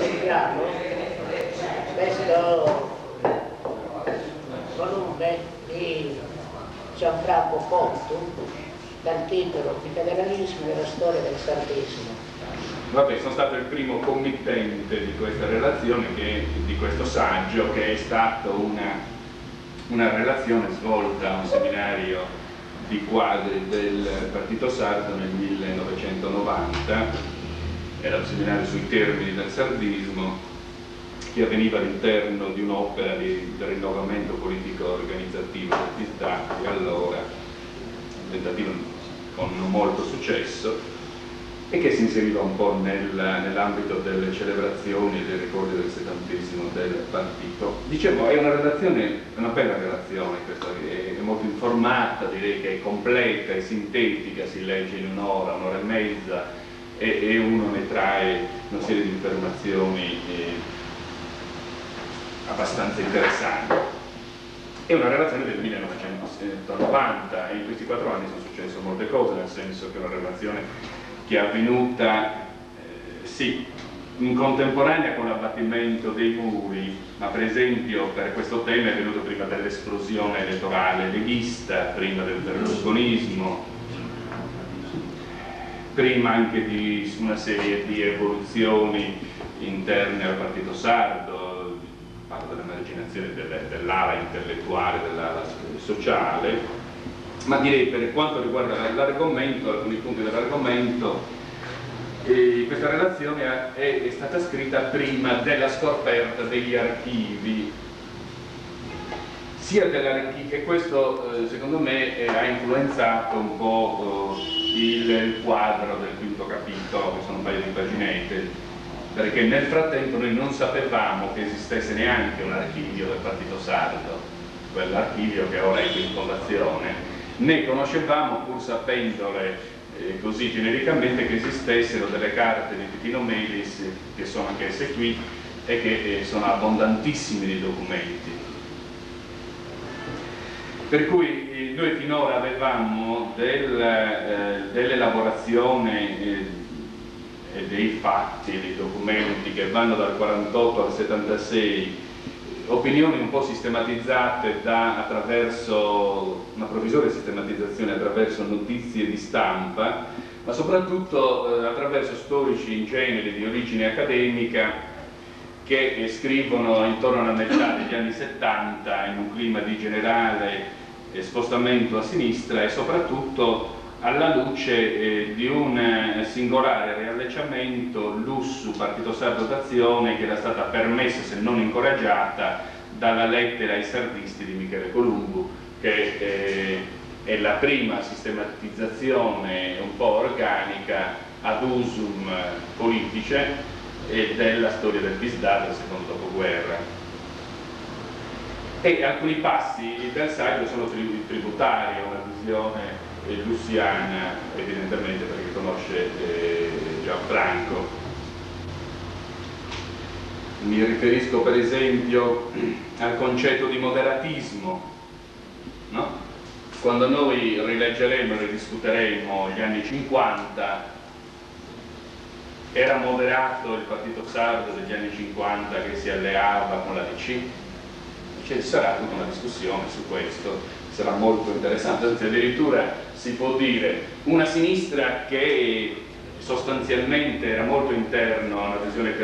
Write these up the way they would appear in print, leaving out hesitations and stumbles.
Sentiamo questo volume di Gianfranco Contu dal titolo Il federalismo e la storia del sardismo. Vabbè, sono stato il primo committente di questa relazione, di questo saggio, che è stato una relazione svolta a un seminario di quadri del Partito Sardo nel 1990. Era un seminario sui termini del sardismo che avveniva all'interno di un'opera di rinnovamento politico-organizzativo del PISDAT, e allora un tentativo con molto successo, e che si inseriva un po' nell'ambito delle celebrazioni e dei ricordi del 70° del partito. Dicevo, è una bella relazione, questa è molto informata, direi che è completa, è sintetica, si legge in un'ora e mezza, e uno ne trae una serie di informazioni abbastanza interessanti. È una relazione del 1990 e in questi 4 anni sono successe molte cose, nel senso che è una relazione che è avvenuta sì, in contemporanea con l'abbattimento dei muri, ma per esempio per questo tema è venuto prima dell'esplosione elettorale leghista, prima del berlusconismo, prima anche di una serie di evoluzioni interne al Partito Sardo, parlo dell'emarginazione dell'ala intellettuale, dell'ala sociale, ma direi per quanto riguarda l'argomento, alcuni punti dell'argomento, questa relazione è stata scritta prima della scoperta degli archivi, sia dell'archivio, e questo secondo me ha influenzato un po' il quadro del 5° capitolo, che sono un paio di paginette, perché nel frattempo noi non sapevamo che esistesse neanche un archivio del Partito Sardo, quell'archivio che ora è in fondazione, né conoscevamo, pur sapendole così genericamente, che esistessero delle carte di Titino Melis, che sono anch'esse qui, e che sono abbondantissimi di documenti. Per cui noi finora avevamo dell'elaborazione e dei fatti, dei documenti che vanno dal 48 al 76, opinioni un po' sistematizzate attraverso una provvisoria sistematizzazione attraverso notizie di stampa, ma soprattutto attraverso storici in genere di origine accademica che scrivono intorno alla metà degli anni 70 in un clima di generale spostamento a sinistra, e soprattutto alla luce di un singolare riallacciamento l'USSU Partito Sardo d'Azione, che era stata permessa, se non incoraggiata, dalla lettera ai sardisti di Michele Columbu, che è la prima sistematizzazione un po' organica ad usum politice della storia del PISDAT del secondo dopoguerra. E alcuni passi del saggio sono tributari a una visione lussiana, evidentemente perché conosce Gianfranco. Mi riferisco per esempio al concetto di moderatismo, no? Quando noi rileggeremo e ridiscuteremo gli anni 50, era moderato il Partito Sardo degli anni 50 che si alleava con la DC? Ci sarà tutta una discussione su questo, sarà molto interessante, anzi addirittura si può dire una sinistra che sostanzialmente era molto interno a una visione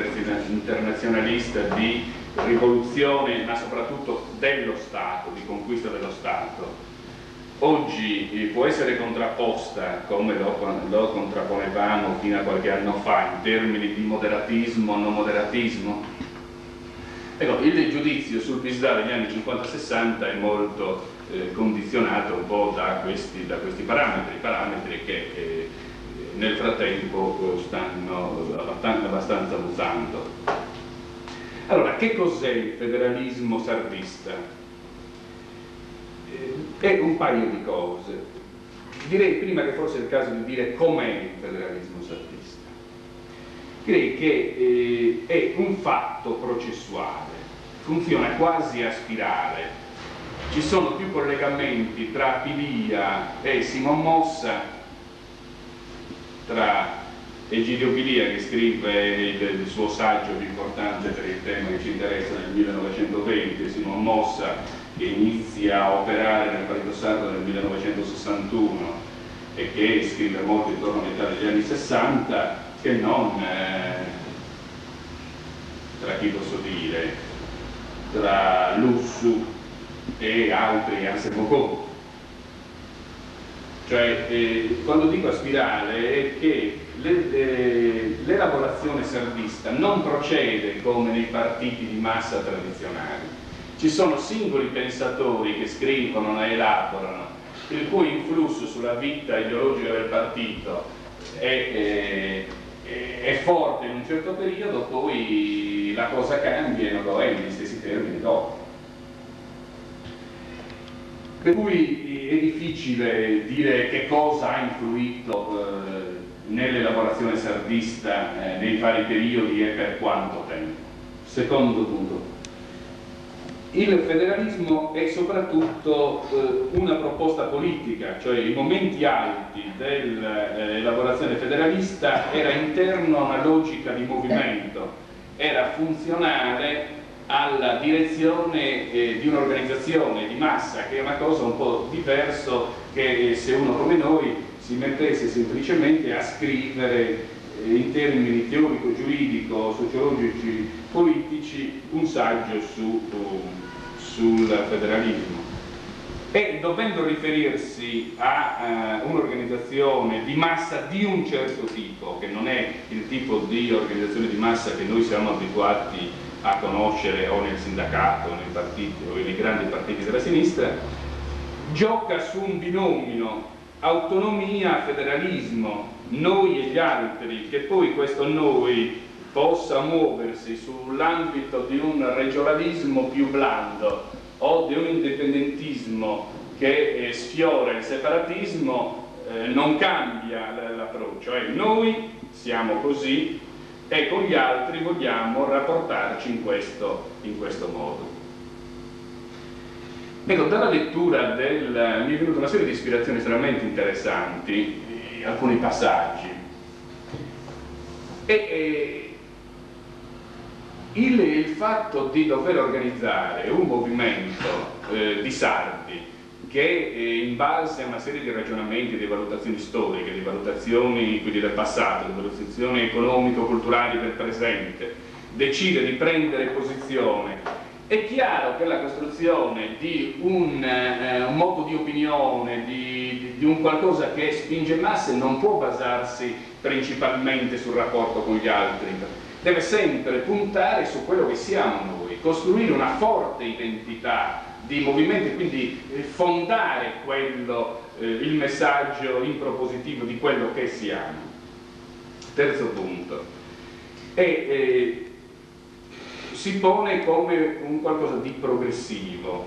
internazionalista di rivoluzione, ma soprattutto dello Stato, di conquista dello Stato. Oggi può essere contrapposta, come lo contrapponevamo fino a qualche anno fa, in termini di moderatismo o non moderatismo. Ecco, il giudizio sul PISDAT degli anni 50-60 è molto condizionato un po' da questi parametri che nel frattempo stanno abbastanza mutando. Allora, che cos'è il federalismo sardista? È un paio di cose. Direi prima che forse è il caso di dire com'è il federalismo sardista. Direi che è un fatto processuale, funziona quasi a spirale, ci sono più collegamenti tra Pilia e Simon Mossa, tra Egidio Pilia, che scrive il suo saggio più importante per il tema che ci interessa nel 1920, Simon Mossa, che inizia a operare nel Partito Sardo nel 1961 e che scrive molto intorno a metà degli anni 60, che non, tra chi posso dire, tra Lussu e altri Anselmo Conti. Cioè, quando dico a spirale è che l'elaborazione sardista non procede come nei partiti di massa tradizionali. Ci sono singoli pensatori che scrivono e elaborano, il cui influsso sulla vita ideologica del partito è forte in un certo periodo, poi la cosa cambia e non lo è negli stessi termini dopo. Per cui è difficile dire che cosa ha influito nell'elaborazione sardista nei vari periodi e per quanto tempo. Secondo punto, il federalismo è soprattutto una proposta politica, cioè i momenti alti dell'elaborazione federalista era interno a una logica di movimento, era funzionale alla direzione di un'organizzazione di massa, che è una cosa un po' diverso che se uno come noi si mettesse semplicemente a scrivere in termini teorico-giuridico, sociologici, politici un saggio sul federalismo. E dovendo riferirsi a un'organizzazione di massa di un certo tipo, che non è il tipo di organizzazione di massa che noi siamo abituati a conoscere o nel sindacato, nei partiti o nei grandi partiti della sinistra, gioca su un binomio autonomia-federalismo, noi e gli altri, che poi questo noi possa muoversi sull'ambito di un regionalismo più blando o di un indipendentismo che sfiora il separatismo, non cambia l'approccio, noi siamo così e con gli altri vogliamo rapportarci in questo modo. Ecco, dalla lettura mi è venuta una serie di ispirazioni estremamente interessanti, alcuni passaggi. Il fatto di dover organizzare un movimento di sardi che in base a una serie di ragionamenti, di valutazioni storiche, di valutazioni quindi del passato, di valutazioni economico-culturali del presente, decide di prendere posizione. È chiaro che la costruzione di un modo di opinione, di un qualcosa che spinge masse, non può basarsi principalmente sul rapporto con gli altri, deve sempre puntare su quello che siamo noi, costruire una forte identità di movimento e quindi fondare il messaggio in propositivo di quello che siamo. Terzo punto. Si pone come un qualcosa di progressivo.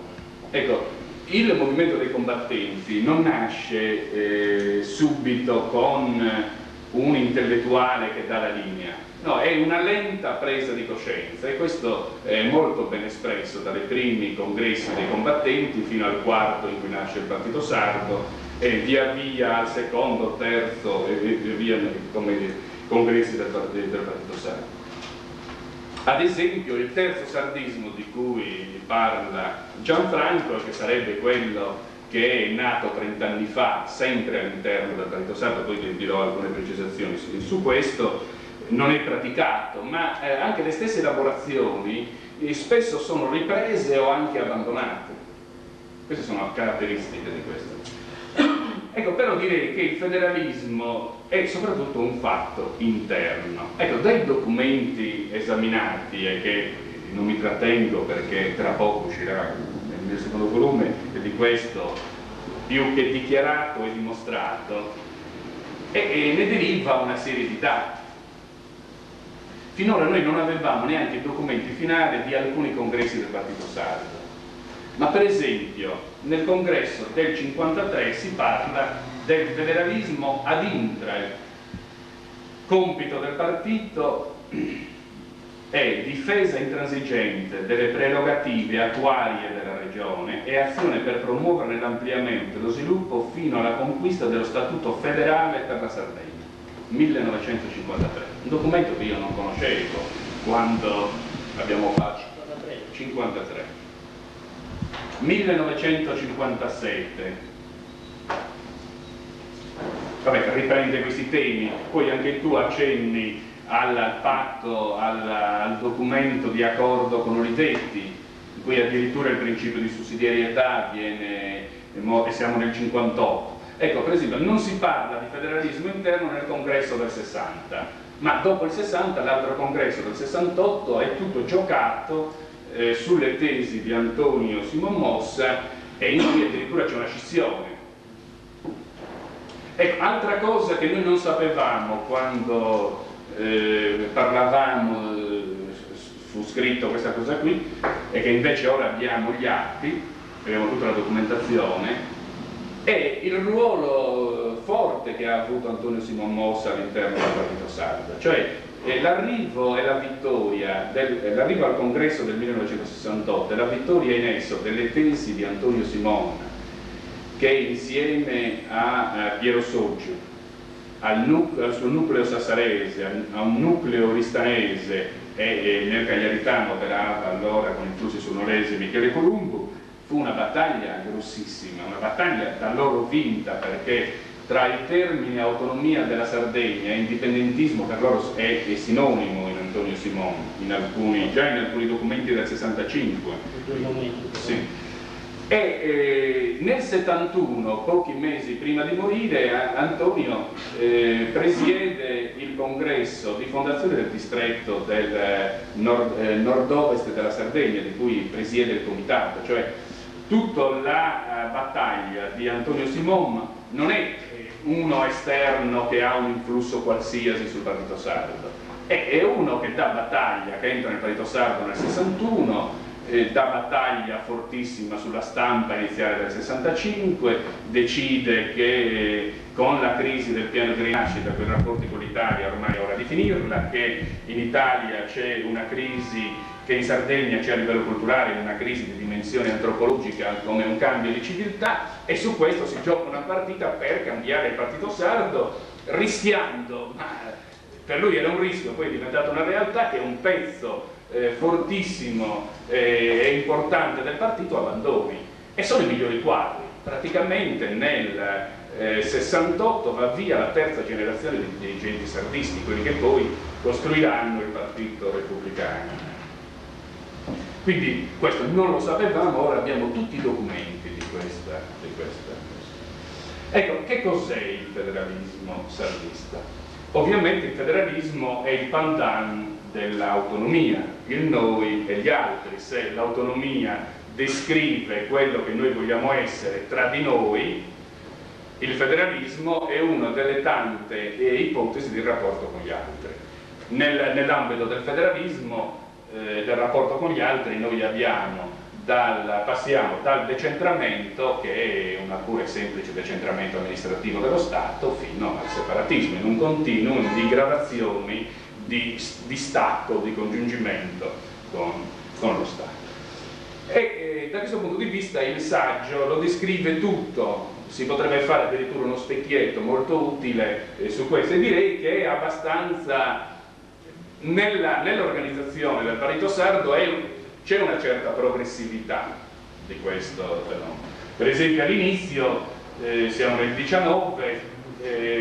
Ecco, il movimento dei combattenti non nasce subito con un intellettuale che dà la linea, no, è una lenta presa di coscienza e questo è molto ben espresso dai primi congressi dei combattenti fino al quarto in cui nasce il Partito Sardo e via via al secondo, terzo e via via come congressi del Partito Sardo. Ad esempio il terzo sardismo di cui parla Gianfranco, che sarebbe quello che è nato 30 anni fa, sempre all'interno del Partito Sardo, poi vi dirò alcune precisazioni su questo, non è praticato, ma anche le stesse elaborazioni spesso sono riprese o anche abbandonate. Queste sono caratteristiche di questo. Ecco, però direi che il federalismo è soprattutto un fatto interno. Ecco, dai documenti esaminati, e che non mi trattengo perché tra poco uscirà nel mio secondo volume, e di questo più che dichiarato e dimostrato, e ne deriva una serie di dati. Finora noi non avevamo neanche i documenti finali di alcuni congressi del Partito Sardo, ma per esempio nel congresso del 53 si parla del federalismo ad intra. Compito del partito è difesa intransigente delle prerogative attuarie della regione e azione per promuovere l'ampliamento e lo sviluppo fino alla conquista dello statuto federale per la Sardegna. 1953, un documento che io non conoscevo quando abbiamo fatto 53. 1957, vabbè, riprende questi temi, poi anche tu accenni al patto, al documento di accordo con Olivetti, in cui addirittura il principio di sussidiarietà viene, e siamo nel 58. Ecco, per esempio, non si parla di federalismo interno nel congresso del 60, ma dopo il 60, l'altro congresso del 68 è tutto giocato sulle tesi di Antonio Simon Mossa, e in cui addirittura c'è una scissione. Ecco, altra cosa che noi non sapevamo quando parlavamo, fu scritto questa cosa qui, e che invece ora abbiamo gli atti, abbiamo tutta la documentazione, è il ruolo forte che ha avuto Antonio Simon Mossa all'interno del Partito Sardo, cioè l'arrivo e la vittoria, l'arrivo al congresso del 1968 e la vittoria in esso delle tesi di Antonio Simon, che insieme a Piero Soggio, al suo nucleo sassarese, a un nucleo ristanese, e nel Cagliaritano operava allora con influssi sonolesi Michele Columbo, fu una battaglia grossissima, una battaglia da loro vinta, perché tra il termine autonomia della Sardegna e indipendentismo per loro è sinonimo in Antonio Simon, già in alcuni documenti del 65. Sì. E nel 71, pochi mesi prima di morire, Antonio presiede il congresso di fondazione del distretto del nord-ovest della Sardegna, di cui presiede il comitato, cioè tutta la battaglia di Antonio Simon non è uno esterno che ha un influsso qualsiasi sul Partito Sardo, è uno che dà battaglia, che entra nel Partito Sardo nel 61, dà battaglia fortissima sulla stampa iniziale del 65, decide che con la crisi del piano di rinascita, con i rapporti con l'Italia ormai è ora di finirla, che in Italia c'è una crisi, che in Sardegna c'è a livello culturale una crisi di dimensione antropologica come un cambio di civiltà, e su questo si gioca una partita per cambiare il Partito Sardo, rischiando, ma per lui era un rischio, poi è diventato una realtà, che un pezzo fortissimo e importante del partito abbandoni, e sono i migliori quadri. Praticamente nel 68 va via la terza generazione di dirigenti sardisti, quelli che poi costruiranno il Partito Repubblicano. Quindi questo non lo sapevamo, ora abbiamo tutti i documenti di questa. Ecco, che cos'è il federalismo sardista? Ovviamente il federalismo è il pandan dell'autonomia, il noi e gli altri. Se l'autonomia descrive quello che noi vogliamo essere tra di noi, il federalismo è una delle tante ipotesi di rapporto con gli altri. Nell'ambito del federalismo, del rapporto con gli altri, noi passiamo dal decentramento, che è un pure semplice decentramento amministrativo dello Stato, fino al separatismo, in un continuum di gradazioni di stacco, di congiungimento con lo Stato. E da questo punto di vista il saggio lo descrive tutto, si potrebbe fare addirittura uno specchietto molto utile su questo, e direi che è abbastanza, nell'organizzazione del Partito Sardo c'è una certa progressività di questo fenomeno. Per esempio all'inizio, siamo nel 19,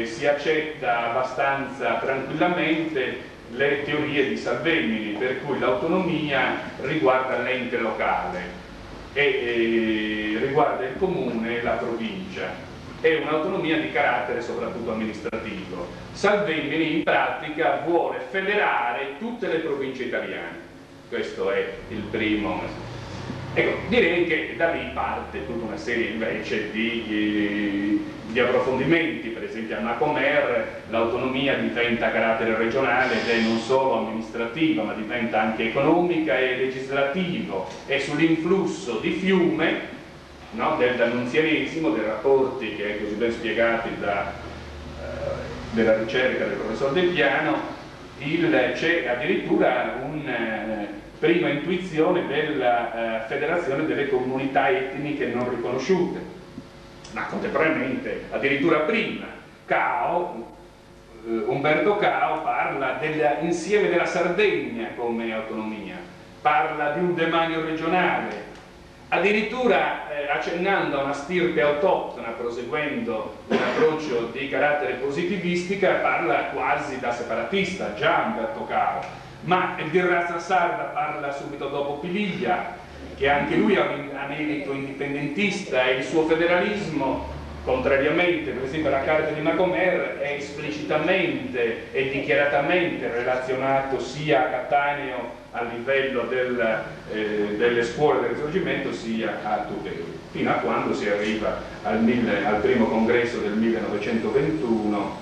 si accetta abbastanza tranquillamente le teorie di Salvemini, per cui l'autonomia riguarda l'ente locale e riguarda il comune e la provincia, è un'autonomia di carattere soprattutto amministrativo. Salvemini in pratica vuole federare tutte le province italiane, questo è il primo. Ecco, direi che da lì parte tutta una serie invece di approfondimenti. Per esempio a Macomer l'autonomia diventa a carattere regionale ed è non solo amministrativa, ma diventa anche economica e legislativo, e sull'influsso di Fiume, no, del D'Annunzianesimo, dei rapporti che è così ben spiegati della ricerca del professor Del Piano, c'è addirittura una prima intuizione della federazione delle comunità etniche non riconosciute, ma contemporaneamente, addirittura prima, Cao Umberto Cao parla dell'insieme della Sardegna come autonomia, parla di un demanio regionale, addirittura accennando a una stirpe autoctona, proseguendo un approccio di carattere positivistica, parla quasi da separatista, già Umberto Cao, ma di razza sarda parla subito dopo Piliglia, che anche lui ha un anelito indipendentista, e il suo federalismo, contrariamente per esempio alla Carta di Macomer, è esplicitamente e dichiaratamente relazionato sia a Cattaneo a livello delle scuole del Risorgimento sia a Tutteri, fino a quando si arriva al primo congresso del 1921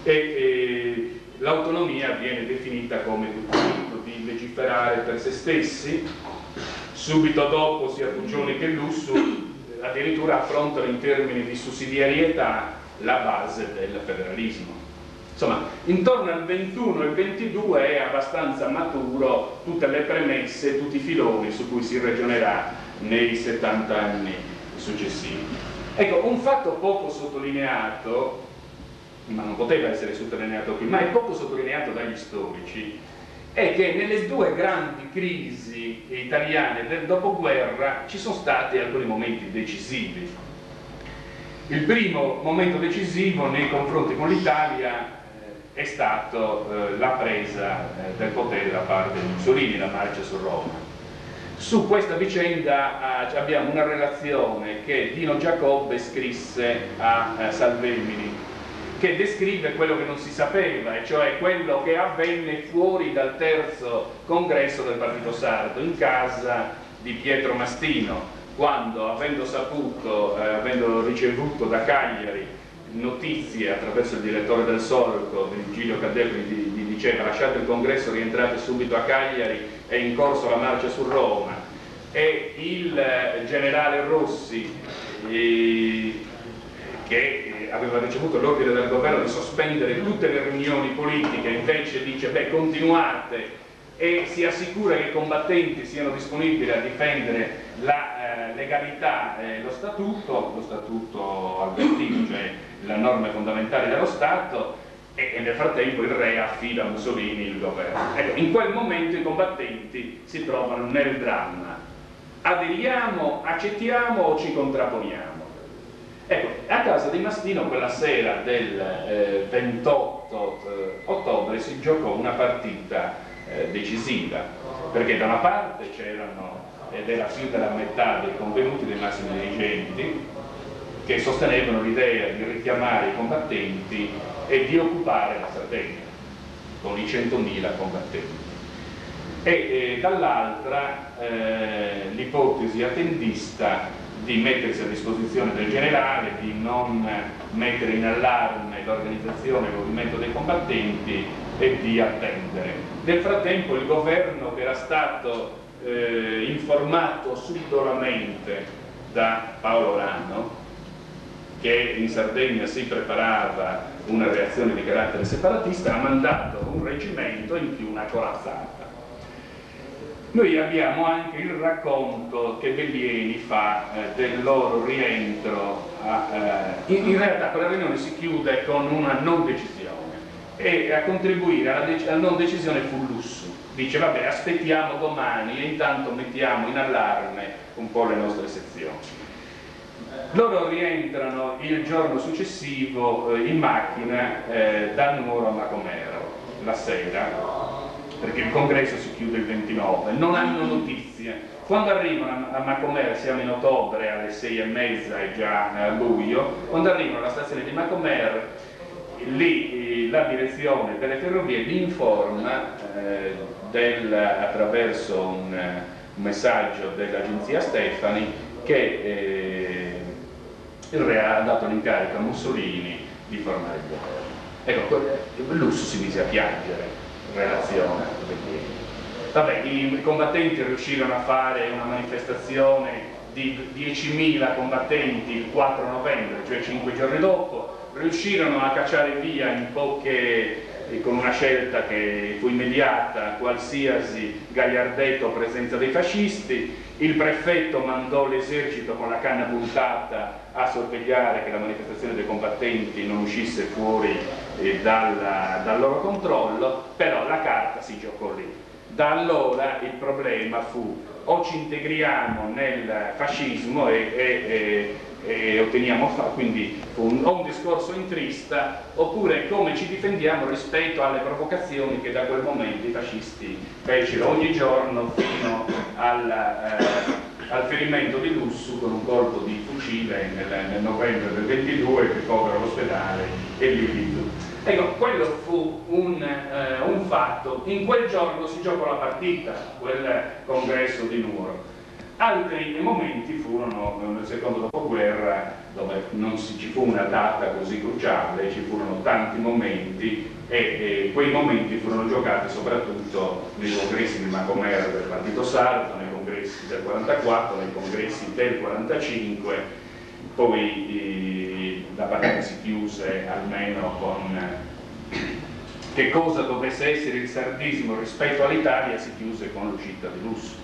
e l'autonomia viene definita come il diritto di legiferare per se stessi. Subito dopo sia Pugioni che Lussu addirittura affrontano in termini di sussidiarietà la base del federalismo. Insomma, intorno al 21 e il 22 è abbastanza maturo tutte le premesse, tutti i filoni su cui si ragionerà nei 70 anni successivi. Ecco, un fatto poco sottolineato, ma non poteva essere sottolineato qui, ma è poco sottolineato dagli storici, è che nelle due grandi crisi italiane del dopoguerra ci sono stati alcuni momenti decisivi. Il primo momento decisivo nei confronti con l'Italia è stato la presa del potere da parte di Mussolini, la marcia su Roma. Su questa vicenda abbiamo una relazione che Dino Giacobbe scrisse a Salvemini, che descrive quello che non si sapeva, e cioè quello che avvenne fuori dal terzo congresso del Partito Sardo, in casa di Pietro Mastino, quando, avendo ricevuto da Cagliari notizie attraverso il direttore del Solco, Virgilio Cadepri, gli diceva: lasciate il congresso, rientrate subito a Cagliari, è in corso la marcia su Roma, e il generale Rossi, che aveva ricevuto l'ordine del governo di sospendere tutte le riunioni politiche, invece dice: beh, continuate, e si assicura che i combattenti siano disponibili a difendere la legalità e lo statuto albertino, cioè le norme fondamentali dello Stato, e nel frattempo il re affida a Mussolini il governo. Ecco, in quel momento i combattenti si trovano nel dramma: aderiamo, accettiamo o ci contrapponiamo? Ecco, a casa di Mastino quella sera del 28 ottobre si giocò una partita decisiva, perché da una parte c'erano, ed era più della metà dei convenuti dei massimi dirigenti, che sostenevano l'idea di richiamare i combattenti e di occupare la Sardegna con i 100.000 combattenti, e dall'altra l'ipotesi attendista di mettersi a disposizione del generale, di non mettere in allarme l'organizzazione e il movimento dei combattenti e di attendere. Nel frattempo il governo, che era stato informato subdolamente da Paolo Rano, che in Sardegna si preparava una reazione di carattere separatista, ha mandato un reggimento e in più una corazzata. Noi abbiamo anche il racconto che Bellieni fa del loro rientro in realtà quella riunione si chiude con una non decisione, e a contribuire alla non decisione fu Lussu. Dice: vabbè, aspettiamo domani e intanto mettiamo in allarme un po' le nostre sezioni. Loro rientrano il giorno successivo in macchina da Nuoro a Macomero la sera, perché il congresso si chiude il 29, non hanno notizie. Quando arrivano a Macomero, siamo in ottobre, alle 6:30, è già buio, quando arrivano alla stazione di Macomero, lì la direzione delle ferrovie li informa attraverso un messaggio dell'agenzia Stefani che il re ha dato l'incarico a Mussolini di formare il governo. Ecco, Lussu si mise a piangere in relazione a vabbè, i combattenti riuscirono a fare una manifestazione di 10.000 combattenti il 4 novembre, cioè 5 giorni dopo, riuscirono a cacciare via in poche con una scelta che fu immediata, qualsiasi gagliardetto o presenza dei fascisti. Il prefetto mandò l'esercito con la canna puntata a sorvegliare che la manifestazione dei combattenti non uscisse fuori dal loro controllo, però la carta si giocò lì. Da allora il problema fu: o ci integriamo nel fascismo e otteniamo, quindi fu un discorso intrista, oppure come ci difendiamo rispetto alle provocazioni che da quel momento i fascisti fecero ogni giorno fino al ferimento di Lussu con un colpo di fucile nel novembre del 22 che ricovera l'ospedale e lì rifiutò. Ecco, quello fu un fatto. In quel giorno si giocò la partita, quel congresso di Nuoro. Altri momenti furono nel secondo dopoguerra, dove non ci fu una data così cruciale, ci furono tanti momenti e quei momenti furono giocati soprattutto nei congressi di Macomera del Partito Sardo, nei congressi del 44, nei congressi del 45, poi la partita si chiuse almeno con che cosa dovesse essere il sardismo rispetto all'Italia, si chiuse con l'uscita di Lussu,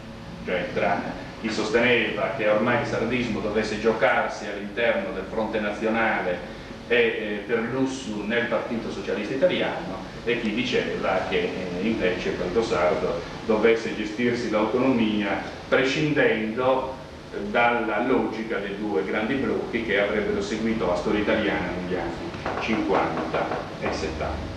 cioè tra chi sosteneva che ormai il sardismo dovesse giocarsi all'interno del fronte nazionale e per Lussu nel Partito Socialista Italiano, e chi diceva che invece il Partito Sardo dovesse gestirsi l'autonomia prescindendo dalla logica dei due grandi blocchi che avrebbero seguito la storia italiana negli anni 50 e 70.